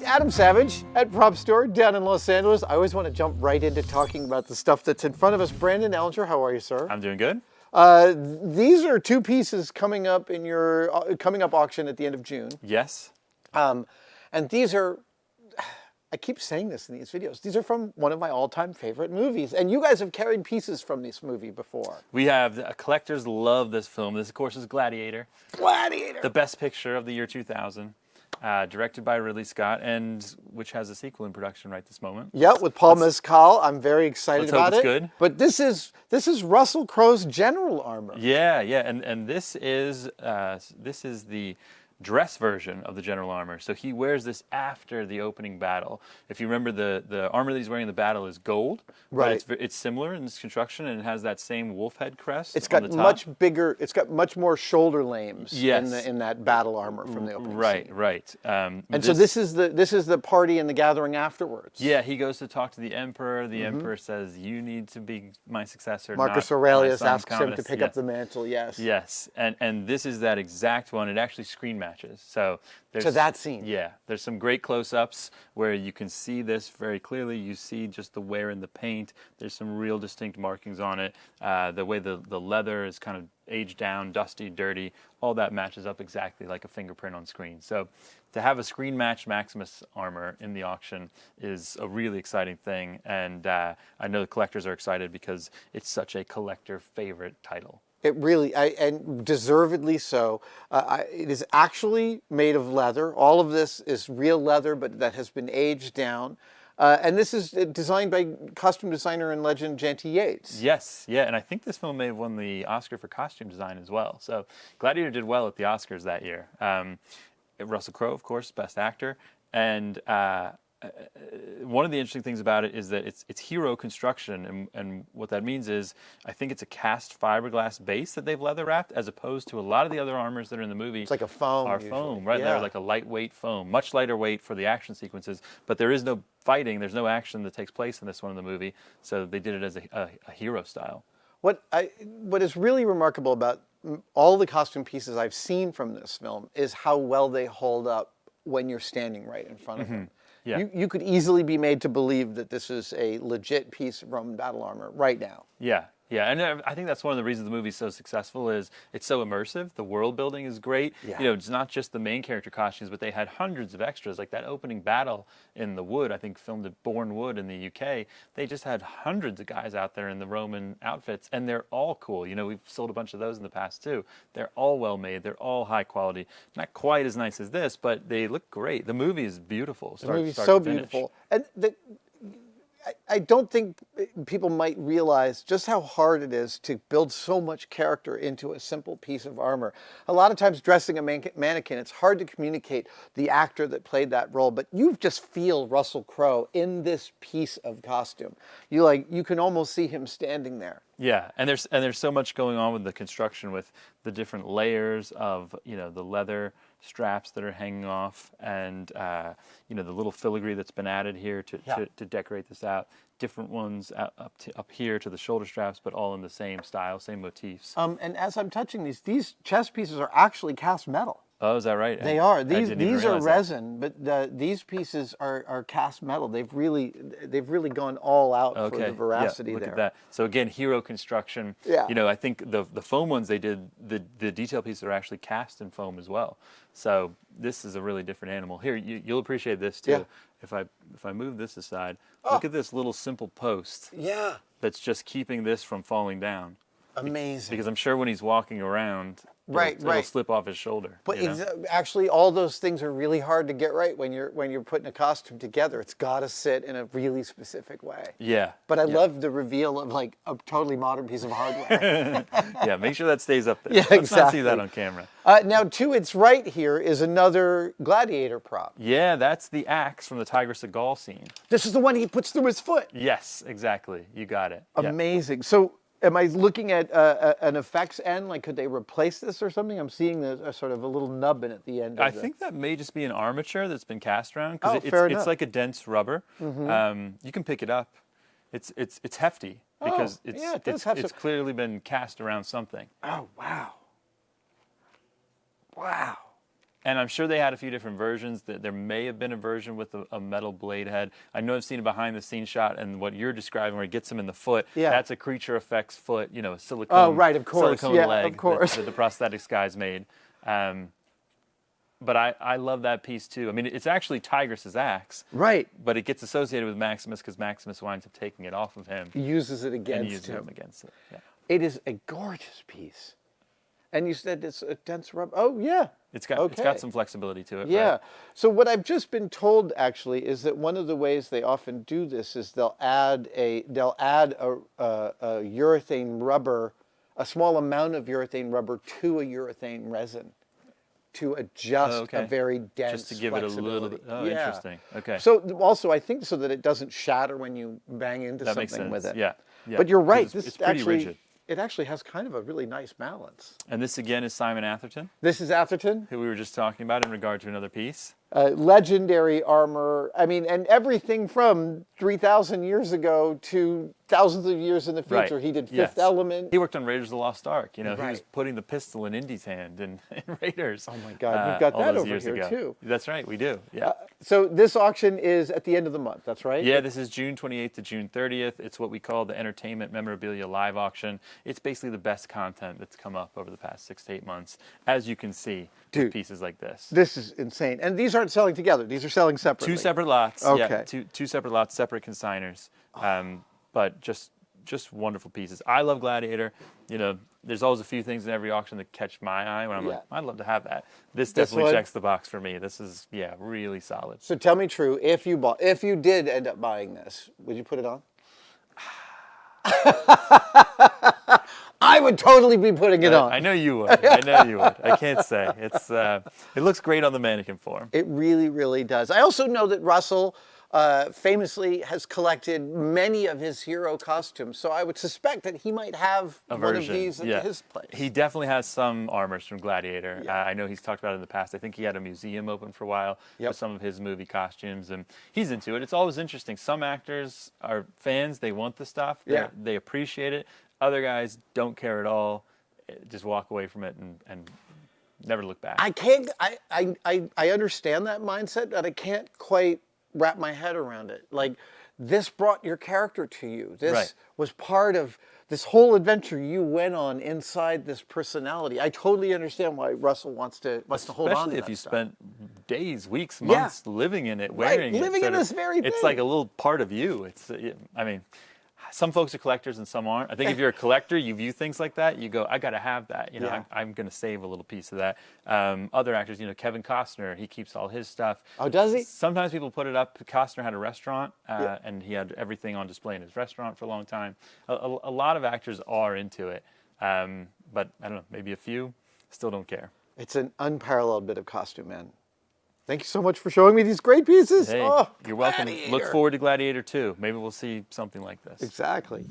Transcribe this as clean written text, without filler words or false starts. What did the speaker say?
Adam Savage at Prop Store down in Los Angeles. I always want to jump right into talking about the stuff that's in front of us. Brandon Ellinger, how are you, sir? I'm doing good. These are two pieces coming up in your coming up auction at the end of June. Yes. And these are, I keep saying this in these videos, these are from one of my all-time favorite movies. And you guys have carried pieces from this movie before. We have, collectors love this film. This, of course, is Gladiator. Gladiator! The best picture of the year 2000. Directed by Ridley Scott, and which has a sequel in production right this moment. Yep, with Paul Mescal. I'm very excited about it. Let's hope it's good. But this is Russell Crowe's general armor. Yeah, and this is the dress version of the general armor. So he wears this after the opening battle. If you remember, the armor that he's wearing in the battle is gold. Right. But it's similar in its construction, and it has that same wolf head crest. It's got on the top. much bigger. It's got much more shoulder lames. Yes. in that battle armor from the opening scene. Right. And so this is the party and the gathering afterwards. Yeah, he goes to talk to the emperor. The emperor says, "You need to be my successor." Marcus Aurelius asks him to pick up the mantle. Yes. Yes, and this is that exact one. It actually screen matches. So there's that scene. Yeah, there's some great close-ups where you can see this very clearly. You see just the wear in the paint. There's some real distinct markings on it. The way the leather is kind of aged down, dusty, dirty, all that matches up exactly like a fingerprint on screen. So to have a screen-matched Maximus armor in the auction is a really exciting thing, and I know the collectors are excited because it's such a collector favorite title. It really, and deservedly so. It is actually made of leather. All of this is real leather, but that has been aged down. And this is designed by costume designer and legend Janty Yates. Yes, yeah, and I think this film may have won the Oscar for costume design as well. So Gladiator did well at the Oscars that year. Russell Crowe, of course, Best Actor, and one of the interesting things about it is that it's hero construction, and what that means is I think it's a cast fiberglass base that they've leather wrapped, as opposed to a lot of the other armors that are in the movie. It's like a foam. Are usually. foam, right? Yeah. They're like a lightweight foam, much lighter weight for the action sequences, but there is no fighting, there's no action that takes place in this one in the movie, so they did it as a hero style. What is really remarkable about all the costume pieces I've seen from this film is how well they hold up when you're standing right in front of them. Yeah. You could easily be made to believe that this is a legit piece of Roman battle armor right now. Yeah, and I think that's one of the reasons the movie's so successful is it's so immersive. The world building is great. Yeah. You know, it's not just the main character costumes, but they had hundreds of extras. Like that opening battle in the wood, I think filmed at Bourne Wood in the UK. They just had hundreds of guys out there in the Roman outfits, and they're all cool. You know, we've sold a bunch of those in the past too. They're all well made. They're all high quality. Not quite as nice as this, but they look great. The movie is beautiful. The movie's so beautiful, and I don't think people might realize just how hard it is to build so much character into a simple piece of armor. A lot of times dressing a mannequin, it's hard to communicate the actor that played that role, but you just feel Russell Crowe in this piece of costume. You can almost see him standing there. Yeah, and there's so much going on with the construction, with the different layers of the leather straps that are hanging off, and the little filigree that's been added here to decorate this out. Different ones up here to the shoulder straps, but all in the same style, same motifs. And as I'm touching these chest pieces are actually cast metal. Oh, is that right? They are. These are resin, but these pieces are cast metal. They've really gone all out for the veracity look there. At that. So again, hero construction. Yeah. I think the foam ones they did, the detail pieces are actually cast in foam as well. So this is a really different animal. Here, you'll appreciate this too. Yeah. If I move this aside, look at this little simple post. Yeah. That's just keeping this from falling down. Amazing. Because I'm sure when he's walking around, it'll slip off his shoulder. But actually, all those things are really hard to get right when you're putting a costume together. It's got to sit in a really specific way. Yeah. But I love the reveal of like a totally modern piece of hardware. Yeah, make sure that stays up there. Yeah, Let's not exactly. see that on camera. Now, to its right here is another Gladiator prop. Yeah, that's the axe from the Tigris of Gaul scene. This is the one he puts through his foot. Yes, exactly. You got it. Amazing. So, am I looking at an effects end? Like, could they replace this or something? I'm seeing a sort of a little nubbin at the end. I think that may just be an armature that's been cast around, Oh, because fair enough. it's like a dense rubber. You can pick it up. It's hefty because it's clearly been cast around something. Oh, wow. Wow. And I'm sure they had a few different versions. There may have been a version with a metal blade head. I know I've seen a behind-the-scenes shot, and what you're describing, where he gets him in the foot, that's a creature effects foot, you know, a silicone, oh, right, of course. silicone leg of course. that the prosthetics guys made. But I love that piece too. I mean, it's actually Tigris's axe. Right. But it gets associated with Maximus because Maximus winds up taking it off of him. He uses it against and uses him. him against it. Yeah. It is a gorgeous piece. And you said it's a dense rubber. Oh, yeah. It's got some flexibility to it. Yeah. Right? So what I've just been told actually is that one of the ways they often do this is they'll add a urethane rubber, a small amount of urethane rubber to a urethane resin to adjust a very dense just to give it a little bit. Oh, interesting. Okay. So also I think so that it doesn't shatter when you bang into that makes something sense. with it. Yeah. But you're right. It's pretty rigid. It actually has kind of a really nice balance. And this again is Simon Atherton. This is Atherton, who we were just talking about in regard to another piece. Legendary armor. I mean, and everything from 3,000 years ago to thousands of years in the future. Right. He did Fifth Element. He worked on Raiders of the Lost Ark. You know, Right. he was putting the pistol in Indy's hand in Raiders. Oh my God, we've got all that those over years here ago. too. That's right, we do. Yeah. So this auction is at the end of the month. That's right. Yeah, this is June 28th to June 30th. It's what we call the Entertainment Memorabilia Live Auction. It's basically the best content that's come up over the past 6 to 8 months, as you can see, with pieces like this. This is insane. And these aren't selling together. These are selling separately. 2 separate lots. Okay. Yeah, two separate lots, separate consigners. But just wonderful pieces. I love Gladiator. You know, there's always a few things in every auction that catch my eye when I'm like, I'd love to have that. This definitely checks the box for me. This is, really solid. So tell me true, if you did end up buying this, would you put it on? I would totally be putting it on. I know you would. I know you would. I can't say. It looks great on the mannequin form. It really, really does. I also know that Russell famously has collected many of his hero costumes, so I would suspect that he might have one of these at his place. He definitely has some armors from Gladiator. Yeah. I know he's talked about it in the past. I think he had a museum open for a while with some of his movie costumes, and he's into it. It's always interesting. Some actors are fans. They want the stuff. They appreciate it. Other guys don't care at all. Just walk away from it and never look back. I understand that mindset, but I can't quite wrap my head around it. Like, this brought your character to you. This was part of this whole adventure you went on inside this personality. I totally understand why Russell wants to hold on to that. Especially if you spent days, weeks, months living in it, wearing it. Living in this very thing. It's like a little part of you. It's, I mean, some folks are collectors and some aren't. I think if you're a collector, you view things like that. You go, I got to have that. You know, I'm going to save a little piece of that. Other actors, Kevin Costner, he keeps all his stuff. Oh, does he? Sometimes people put it up. Costner had a restaurant, and he had everything on display in his restaurant for a long time. A lot of actors are into it, but I don't know, maybe a few still don't care. It's an unparalleled bit of costume, man. Thank you so much for showing me these great pieces. Hey, you're welcome. Look forward to Gladiator 2. Maybe we'll see something like this. Exactly.